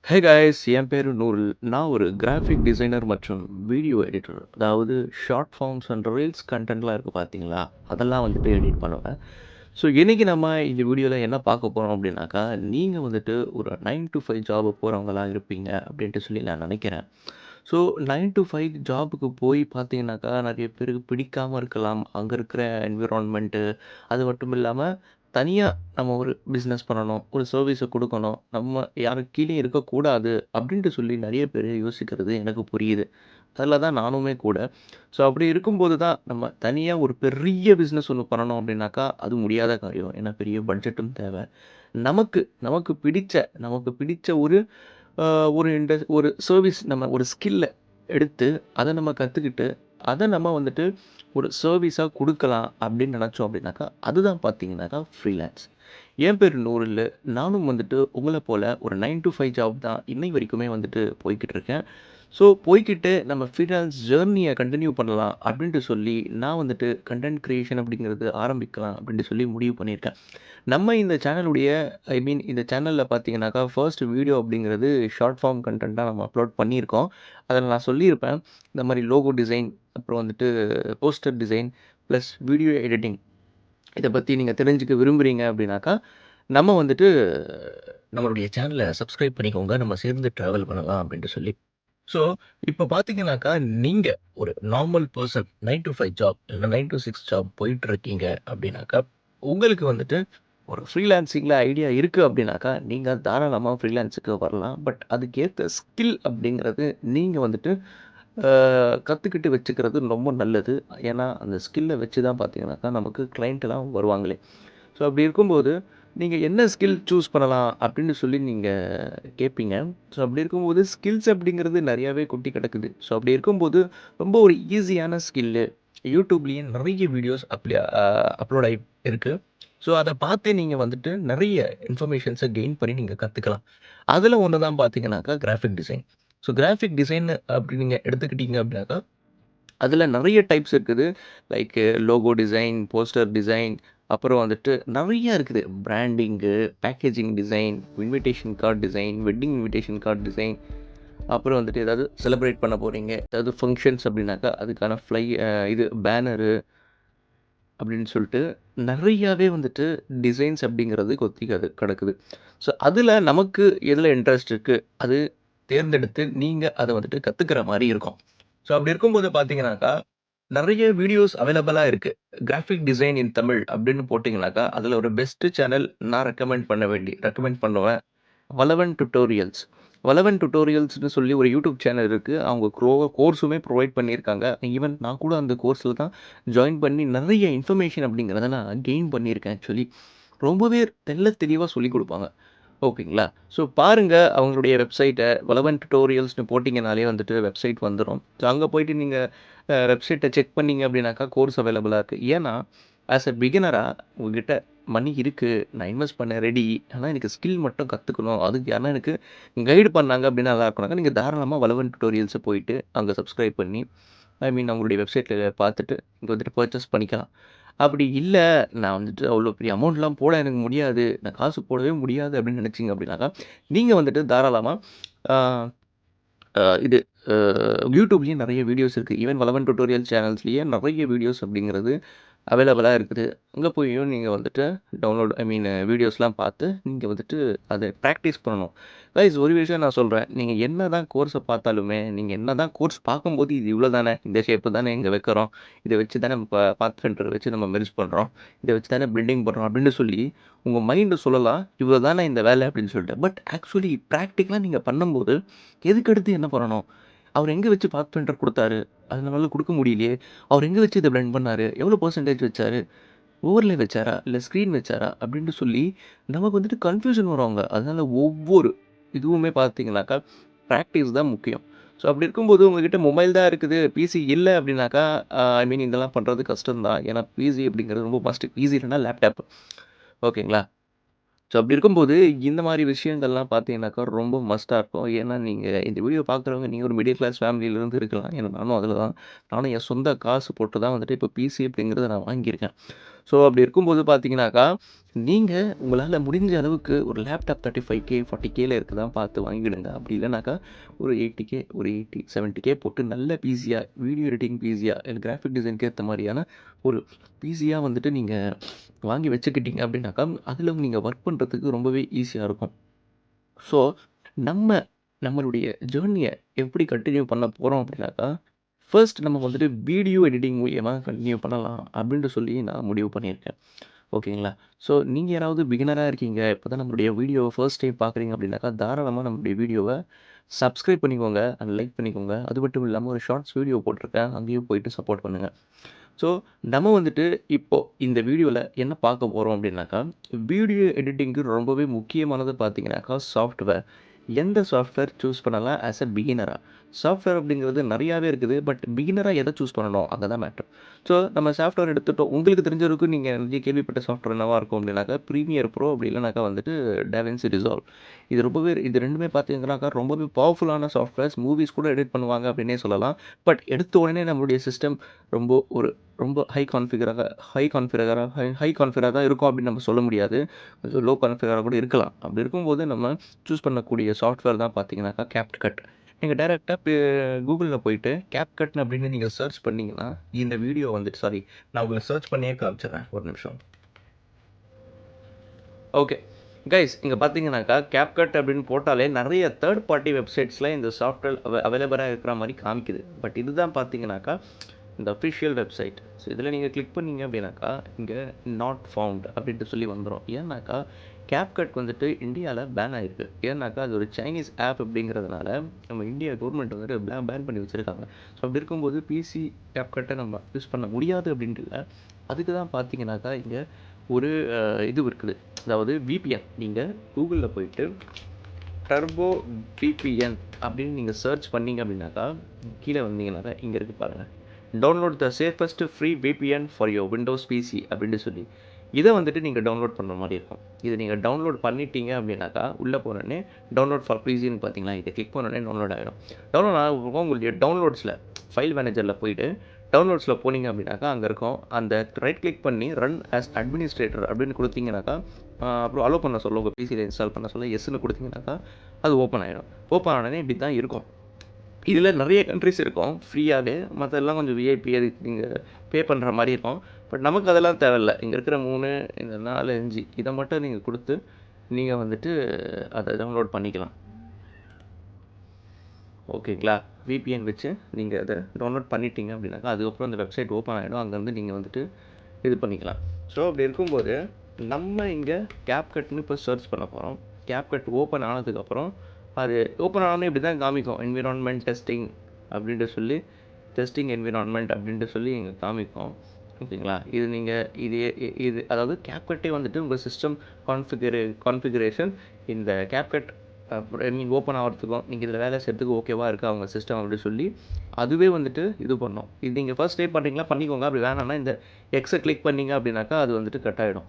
Hey guys, என் பேரு நூருல். நான் ஒரு கிராஃபிக் டிசைனர் மற்றும் வீடியோ எடிட்டர். அதாவது ஷார்ட் ஃபார்ம்ஸ் அண்ட் ரீல்ஸ் கன்டென்ட்லாம் இருக்குது பார்த்தீங்களா? அதெல்லாம் வந்துட்டு எடிட் பண்ணுவேன். ஸோ இன்னைக்கு நம்ம இந்த வீடியோல என்ன பார்க்க போறோம் அப்படின்னாக்கா, நீங்க வந்துட்டு ஒரு 9 to 5 ஜாப் போறவங்களா இருப்பீங்க அப்படின்ட்டு சொல்லி நான் நினைக்கிறேன். ஸோ 9 to 5 ஜாபுக்கு போய் பார்த்தீங்கன்னாக்கா, நெறைய பேருக்கு பிடிக்காம இருக்கலாம். அங்க இருக்கிற என்விரான்மென்ட்டு, அது மட்டும் இல்லாம தனியா நம்ம ஒரு பிசினஸ் பண்ணணும். ஒரு சர்வீஸ குடுக்கணும். நம்ம யாரு கீழயும் இருக்கக்கூடாது அப்டின்ட்டு சொல்லி நெறைய பேரு யோசிக்கிறது எனக்கு புரியுது. அதில தான் நானுமே கூட. ஸோ அப்படி இருக்கும்போது தான் நம்ம தனியா ஒரு பெரிய பிசினஸ் ஒண்ணு பண்ணணும் அப்டின்னாக்கா, அது முடியாத காரியம். ஏன்னா பெரிய பட்ஜெட்டும் தேவ. நமக்கு நமக்கு பிடிச்ச நமக்கு பிடிச்ச ஒரு அ ஒரு ஒரு சர்வீஸ் நம்ம ஒரு ஸ்கில்ல எடுத்து, அத நம்ம கத்துக்கிட்டு, அத நம்ம வந்துட்டு ஒரு சர்வீஸா குடுக்கலாம் அப்படின்னு நெனச்சோம் அப்படின்னாக்கா, அதுதான் பார்த்தீங்கன்னாக்கா ஃப்ரீலான்ஸ். என் பேரு நூருல்லு. நானும் வந்துட்டு உங்கள போல ஒரு 9 to 5 ஜாப் தான் இன்னை வரைக்குமே வந்துட்டு போய்க்கிட்டு இருக்கேன். ஸோ போய்க்கிட்டு நம்ம ஃப்ரீலான்ஸ் ஜர்னிய கன்டின்யூ பண்ணலாம் அப்படின்ட்டு சொல்லி, நான் வந்துட்டு கன்டென்ட் கிரியேஷன் அப்படிங்கிறது ஆரம்பிக்கலாம் அப்படின்ட்டு சொல்லி முடிவு பண்ணியிருக்கேன். நம்ம இந்த சேனலுடைய இந்த சேனல்ல பார்த்தீங்கன்னாக்கா, ஃபர்ஸ்ட் வீடியோ அப்படிங்கிறது ஷார்ட் ஃபார்ம் கன்டென்ட்டா நம்ம அப்லோட் பண்ணியிருக்கோம். அதில நான் சொல்லியிருப்பேன். இந்த மாரி லோகோ டிசைன், அப்புறம் வந்துட்டு poster design, plus video editing இத பத்தி நீங்க தெரிஞ்சுக்க விரும்புறீங்க அப்படின்னாக்கா, நம்ம வந்துட்டு நம்மளுடைய சேனல சப்ஸ்கிரைப் பண்ணிக்கோங்க. நம்ம சேர்ந்து டிராவல் பண்ணலாம் அப்படின்ட்டு சொல்லி. ஸோ, இப்ப பார்த்தீங்கன்னாக்கா, நீங்க ஒரு நார்மல் பெர்சன் 9 to 5 ஜாப் இல்ல 9 to 6 ஜாப் போயிட்டு இருக்கீங்க அப்படின்னாக்கா, உங்களுக்கு வந்துட்டு ஒரு ஃப்ரீலான்சிங்ல ஐடியா இருக்கு அப்படின்னாக்கா, நீங்க தாராளமா ஃப்ரீலான்ஸுக்கு வரலாம். பட் அதுக்கேத்த ஸ்கில் அப்படிங்கிறது நீங்க வந்துட்டு அ கத்துக்கிட்டு வச்சுக்கிறது ரொம்ப நல்லது. ஏன்னா, அந்த ஸ்கில்ல வச்சு தான் பார்த்தீங்கன்னாக்கா, நமக்கு கிளையண்ட்லாம் வருவாங்களே. ஸோ அப்படி இருக்கும்போது, நீங்க என்ன ஸ்கில் சூஸ் பண்ணலாம் அப்படின்னு சொல்லி நீங்க கேட்பீங்க. ஸோ அப்படி இருக்கும்போது ஸ்கில்ஸ் அப்படிங்கிறது நெறையாவே கொட்டி கிடக்குது. ஸோ அப்படி இருக்கும்போது, ரொம்ப ஒரு ஈஸியான ஸ்கில்லு YouTubeலயே நெறைய வீடியோஸ் அப்லோட் ஆயி இருக்கு. ஸோ அத பார்த்தே நீங்க வந்துட்டு நெறைய இன்ஃபர்மேஷன்ஸ கெயின் பண்ணி நீங்க கத்துக்கலாம். அதுல ஒண்ணு தான் பார்த்தீங்கன்னாக்கா, graphic design. So graphic design அப்படி நீங்க எடுத்துக்கிட்டீங்க அப்படின்னாக்கா, அதில நெறைய டைப்ஸ் இருக்குது. Like logo design, poster design, அப்புறம் வந்துட்டு நெறைய இருக்குது. Branding, packaging design, invitation card design, wedding invitation card design, அப்புறம் வந்துட்டு ஏதாவது செலிப்ரேட் பண்ண போறீங்க. ஏதாவது ஃபங்ஷன்ஸ் அப்படின்னாக்கா, அதுக்கான இது பேனரு அப்படின்னு சொல்லிட்டு நெறையாவே வந்துட்டு டிசைன்ஸ் அப்படிங்கிறது கொத்தி கிடக்குது. ஸோ அதில நமக்கு எதுல இன்ட்ரெஸ்ட் இருக்கு, அது தேர்ந்தெடுத்து நீங்க அத வந்துட்டு கத்துக்கிற மாரி இருக்கும். ஸோ அப்படி இருக்கும்போது பார்த்தீங்கன்னாக்கா, நெறைய வீடியோஸ் அவைலபிளா இருக்கு. கிராஃபிக் டிசைன் இன் தமிழ் அப்படின்னு போட்டீங்கன்னாக்கா, அதில ஒரு பெஸ்ட் சேனல் நான் ரெக்கமெண்ட் பண்ணுவேன். வளவன் டியூட்டோரியல்ஸ். வளவன் டியூட்டோரியல்ஸ்ன்னு சொல்லி ஒரு யூடியூப் சேனல் இருக்கு. அவங்க கோர்ஸுமே ப்ரொவைட் பண்ணியிருக்காங்க. ஈவன் நான் கூட அந்த கோர்ஸ்ல தான் ஜாயின் பண்ணி நெறைய இன்ஃபர்மேஷன் அப்படிங்கிறத நான் கெயின் பண்ணியிருக்கேன் ஆக்சுவலி. ரொம்பவே தெள்ளத் தெளிவா சொல்லிக் குடுப்பாங்க. ஓகேங்களா? ஸோ பாருங்க அவங்களுடைய வெப்சைட்ட வளவன் டியூட்டோரியல்ஸ்ன்னு போட்டீங்கனாலே வந்துட்டு வெப்சைட் வந்துரும். ஸோ அங்க போயிட்டு நீங்க வெப்சைட்ட செக் பண்ணீங்க அப்படின்னாக்கா கோர்ஸ் அவைலபிளா இருக்கு. ஏன்னா, ஆஸ் எ பிகினரா உங்ககிட்ட மணி இருக்கு. நான் இன்வெஸ்ட் பண்ண ரெடி. ஆனா எனக்கு ஸ்கில் மட்டும் கத்துக்கணும். அதுக்கு யாருனா எனக்கு கைடு பண்ணாங்க அப்படின்னா நல்லா இருக்கும்னாக்கா, நீங்க தாராளமா வளவன் டியூட்டோரியல்ஸ போயிட்டு அங்க சப்ஸ்கிரைப் பண்ணி, அவங்களுடைய வெப்சைட்ல பார்த்துட்டு இங்க வந்துட்டு பர்ச்சேஸ் பண்ணிக்கலாம். அப்படி இல்ல, நான் வந்துட்டு அவ்வளோ பெரிய அமௌண்ட்லாம் போட எனக்கு முடியாது. நான் காசு போடவே முடியாது அப்படின்னு நினைச்சீங்க அப்படின்னாக்கா, நீங்க வந்துட்டு தாராளமா ஆ இது அ YouTubeலயும் நெறைய வீடியோஸ் இருக்கு. ஈவன் வளவன் டியூட்டோரியல் சேனல்ஸ்லயே நெறைய வீடியோஸ் அப்படிங்கிறது அவைலபிளா இருக்குது. அங்க போயும் நீங்க வந்துட்டு டவுன்லோட் வீடியோஸ்லாம் பார்த்து, நீங்க வந்துட்டு அத பிராக்டிஸ் பண்ணணும். கைஸ் ஒரு விஷயம் நான் சொல்றேன். நீங்க என்னதான் கோர்ஸ பார்த்தாலுமே, நீங்க என்னதான் கோர்ஸ் பார்க்கும்போது இது இவ்வளோ தானே, இந்த ஷேப்பு தானே இங்க வைக்கிறோம். இத வச்சு தானே பாத் ஃபில்டர் வச்சு நம்ம மெர்ஜ் பண்றோம். இத வச்சு தானே பில்டிங் பண்றோம் அப்படின்னு சொல்லி, உங்க மைண்ட் சொல்லலாம். இவ்வளோ தானே இந்த வேலை அப்படின்னு சொல்லிட்டு. பட் ஆக்சுவலி பிராக்டிகலா நீங்க பண்ணும்போது, எதுக்கு அடுத்து என்ன பண்ணணும்? அவரு எங்க வச்சு பாத் ஃபில்டர் குடுத்தாரு? அது நம்மளால குடுக்க முடியலையே! அவரு எங்க வச்சு இத பிளெண்ட் பண்ணாரு? எவ்வளோ பெர்சென்டேஜ் வச்சாரு? ஓவர்லே வச்சாரா? இல்ல ஸ்க்ரீன் வச்சாரா? அப்டின்ட்டு சொல்லி நமக்கு வந்துட்டு கன்ஃப்யூஷன் வரும் அங்க. அதனால ஒவ்வொரு இதுவுமே பார்த்தீங்கனாக்கா, பிராக்டிஸ் தான் முக்கியம். ஸோ அப்டி இருக்கும்போது உங்ககிட்ட மொபைல் தான் இருக்குது. பிசி இல்ல அப்டின்னாக்கா, இதெல்லாம் பண்றது கஷ்டம் தான். ஏன்னா பிசி அப்டிங்கிறது ரொம்ப மஸ்ட். பிசி இல்லன்னா லேப்டாப். ஓகேங்களா? ஸோ அப்படி இருக்கும்போது, இந்த மாரி விஷயங்கள்லாம் பார்த்தீங்கன்னாக்கா, ரொம்ப மஸ்ட்டா இருக்கும். ஏன்னா, நீங்க இந்த வீடியோ பார்க்குறவங்க, நீங்க ஒரு மிடில் கிளாஸ் ஃபேமிலியிலருந்து இருக்கலாம். ஏன்னா நானும் அதில தான். நானும் என் சொந்த காசு போட்டு தான் வந்துட்டு இப்போ பிசி அப்படிங்கிறத நான் வாங்கியிருக்கேன். ஸோ அப்படி இருக்கும்போது பார்த்தீங்கன்னாக்கா, நீங்க உங்களால முடிஞ்ச அளவுக்கு ஒரு லேப்டாப் 35K 40Kல இருக்குதா பார்த்து வாங்கிடுங்க. அப்படி இல்லனாக்கா ஒரு 80K ஒரு 80, 70K போட்டு நல்ல பிசியா, வீடியோ எடிட்டிங் பிசியா, கிராஃபிக் டிசைனுக்கு ஏத்த மாரியான ஒரு பிசியா வந்துட்டு நீங்க வாங்கி வச்சுக்கிட்டீங்க அப்படின்னாக்கா, அதில நீங்க ஒர்க் பண்றதுக்கு ரொம்பவே ஈஸியா இருக்கும். ஸோ, நம்ம நம்மளுடைய ஜர்னிய எப்படி கன்டின்யூ பண்ண போறோம் அப்படின்னாக்கா, ஃபர்ஸ்ட் நம்ம வந்துட்டு வீடியோ எடிட்டிங் மூலியமா கன்டின்யூ பண்ணலாம் அப்படின்ட்டு சொல்லி நான் முடிவு பண்ணியிருக்கேன். ஓகேங்களா? ஸோ, நீங்க யாராவது பிகினரா இருக்கீங்க, இப்ப தான் நம்மளுடைய வீடியோவ ஃபர்ஸ்ட் டைம் பார்க்குறீங்க அப்படின்னாக்கா, தாராளமா நம்மளுடைய வீடியோவ சப்ஸ்கிரைப் பண்ணிக்கோங்க அண்ட் லைக் பண்ணிக்கோங்க. அது மட்டும் இல்லாம ஒரு ஷார்ட்ஸ் வீடியோ போட்டிருக்கேன். அங்கேயும் போயிட்டு சப்போர்ட் பண்ணுங்க. ஸோ, நம்ம வந்துட்டு இப்போ இந்த வீடியோல என்ன பார்க்க போறோம் அப்படின்னாக்கா, வீடியோ எடிட்டிங்க்கு ரொம்பவே முக்கியமானது பார்த்தீங்கன்னாக்கா, சாஃப்ட்வேர். எந்த சாஃப்ட்வேர் சூஸ் பண்ணலாம் ஆஸ் அ பிகினரா? சாஃப்ட்வேர் அப்படிங்கிறது நெறையாவே இருக்குது. பட் பிகினரா எத சூஸ் பண்ணணும்? அங்க தான் மேட்டர். ஸோ, நம்ம சாஃப்ட்வேர் எடுத்துட்டோம். உங்களுக்கு தெரிஞ்ச வரைக்கும் நீங்க நிறைய கேள்விப்பட்ட சாஃப்ட்வேர் என்னவா இருக்கும் அப்படின்னாக்கா, ப்ரீமியர் ப்ரோ அப்படி இல்லனாக்கா வந்துட்டு DaVinci Resolve. இது 2மே பார்த்தீங்கன்னாக்கா, ரொம்பவே பவர்ஃபுல்லான சாஃப்ட்வேர்ஸ். மூவிஸ் கூட எடிட் பண்ணுவாங்க அப்படின்னே சொல்லலாம். பட் எடுத்த உடனே நம்மளுடைய சிஸ்டம் ரொம்ப ஒரு ரொம்ப ஹை கான்ஃபிகரா தான் இருக்கும் அப்படின்னு நம்ம சொல்ல முடியாது. கொஞ்சம் லோ கான்ஃபிகரா கூட இருக்கலாம். அப்படி இருக்கும்போது நம்ம சூஸ் பண்ணக்கூடிய சாஃப்ட்வேர் தான் பார்த்தீங்கன்னாக்கா CapCut. நீங்க டைரக்ட்டா கூகுள்ல போயிட்டு CapCut அப்படின்னு நீங்க சர்ச் பண்ணீங்கன்னா, இந்த வீடியோ வந்துட்டு சாரி நான் உங்களுக்கு சர்ச் பண்ணியே காமிச்சுர்றேன். ஒரு நிமிஷம். ஓகே. கைஸ் இங்க பார்த்தீங்கன்னாக்கா, CapCut அப்படின்னு போட்டாலே நெறைய தேர்ட் பார்ட்டி வெப்சைட்ஸ்ல இந்த சாஃப்ட்வேர் அவைலபிளா இருக்கிற மாரி காமிக்குது. பட் இதுதான் பார்த்தீங்கன்னாக்கா, இந்த அஃபிஷியல் வெப்சைட். ஸோ இதில நீங்க கிளிக் பண்ணீங்க அப்படின்னாக்கா, இங்க நாட் ஃபவுண்ட் அப்படின்ட்டு சொல்லி வந்துரும். ஏன்னாக்கா, CapCut வந்துட்டு இந்தியால பேன் ஆயிருக்கு. ஏன்னாக்கா, அது ஒரு சைனீஸ் ஆப் அப்படிங்கிறதுனால, நம்ம இந்தியா கவர்மெண்ட் வந்துட்டு பேன் பண்ணி வச்சிருக்காங்க. ஸோ அப்படி இருக்கும்போது பிசி CapCutஅ நம்ம யூஸ் பண்ண முடியாது அப்படின்ட்டு இல்ல. அதுக்கு தான் பார்த்தீங்கன்னாக்கா, இங்க ஒரு இது இருக்குது. அதாவது விபிஎன். நீங்க கூகுள்ல போயிட்டு டர்போ விபிஎன் அப்படின்னு நீங்க சர்ச் பண்ணீங்க அப்படின்னாக்கா, கீழ வந்தீங்கன்னாக்கா, இங்க இருக்கு பாருங்க. Download the safest free VPN for your Windows PC அப்படின்னு சொல்லி. இத வந்துட்டு நீங்க டவுன்லோட் பண்ற மாரி இருக்கும். இத நீங்க டவுன்லோட் பண்ணிட்டீங்க அப்படின்னாக்கா, உள்ள போனோனே டவுன்லோட் ஃபார் பிசின்னு பார்த்தீங்களா, இத கிளிக் பண்ணோனே டவுன்லோட் ஆயிடும். டவுன்லோட் ஆனதுக்கப்புறம் உங்களுடைய டவுன்லோட்ஸ்ல ஃபைல் மேனேஜர்ல போயிட்டு டவுன்லோட்ஸ்ல போனீங்க அப்படின்னாக்கா, அங்க இருக்கும். அந்த ரைட் கிளிக் பண்ணி ரன் ஆஸ் அட்மினிஸ்ட்ரேட்டர் அப்படின்னு குடுத்தீங்கன்னாக்கா, அப்புறம் அலோ பண்ண சொல்லும். உங்க பிசில இன்ஸ்டால் பண்ண சொல்ல எஸ்ன்னு குடுத்தீங்கன்னாக்கா, அது ஓப்பன் ஆயிடும். ஓப்பன் ஆனோனே இப்படி தான் இருக்கும். இதில நெறைய கண்ட்ரீஸ் இருக்கும் ஃப்ரீயாவே. மத்ததெல்லாம் கொஞ்சம் விஐபி அதுக்கு நீங்க பே பண்ற மாரி இருக்கும். பட் நமக்கு அதெல்லாம் தேவையில்ல. இங்க இருக்கிற 3 இந்த 4, 5 இத மட்டும் நீங்க குடுத்து, நீங்க வந்துட்டு அத டவுன்லோட் பண்ணிக்கலாம். ஓகேங்களா? விபிஎன் வச்சு நீங்க அத டவுன்லோட் பண்ணிட்டீங்க அப்படின்னாக்கா, அதுக்கப்புறம் அந்த வெப்சைட் ஓப்பன் ஆயிடும். அங்கருந்து நீங்க வந்துட்டு இது பண்ணிக்கலாம். ஸோ அப்படி இருக்கும்போது, நம்ம இங்க CapCutன்னு இப்போ சர்ச் பண்ண போறோம். CapCut ஓப்பன் ஆனதுக்கப்புறம், அது ஓப்பன் ஆனோனே இப்படி தான் காமிக்கும். என்வைரன்மென்ட் டெஸ்டிங் அப்படின்ட்டு சொல்லி, டெஸ்டிங் என்வைரன்மென்ட் அப்படின்ட்டு சொல்லி இங்க காமிக்கும். ஓகேங்களா? இது நீங்க இது இது அதாவது CapCutஏ வந்துட்டு உங்க சிஸ்டம் கான்ஃபிகரேஷன் இந்த CapCut ஐ மீன் ஓப்பன் ஆகுறதுக்கும், நீங்க இதில வேலை செய்றதுக்கு ஓகேவா இருக்கா உங்க சிஸ்டம் அப்படி சொல்லி, அதுவே வந்துட்டு இது பண்ணும். இது நீங்க ஃபர்ஸ்ட் டைம் பண்றீங்களா பண்ணிக்கோங்க. அப்படி வேணாம்னா இந்த எக்ஸ கிளிக் பண்ணீங்க அப்படின்னாக்கா, அது வந்துட்டு கட் ஆயிடும்.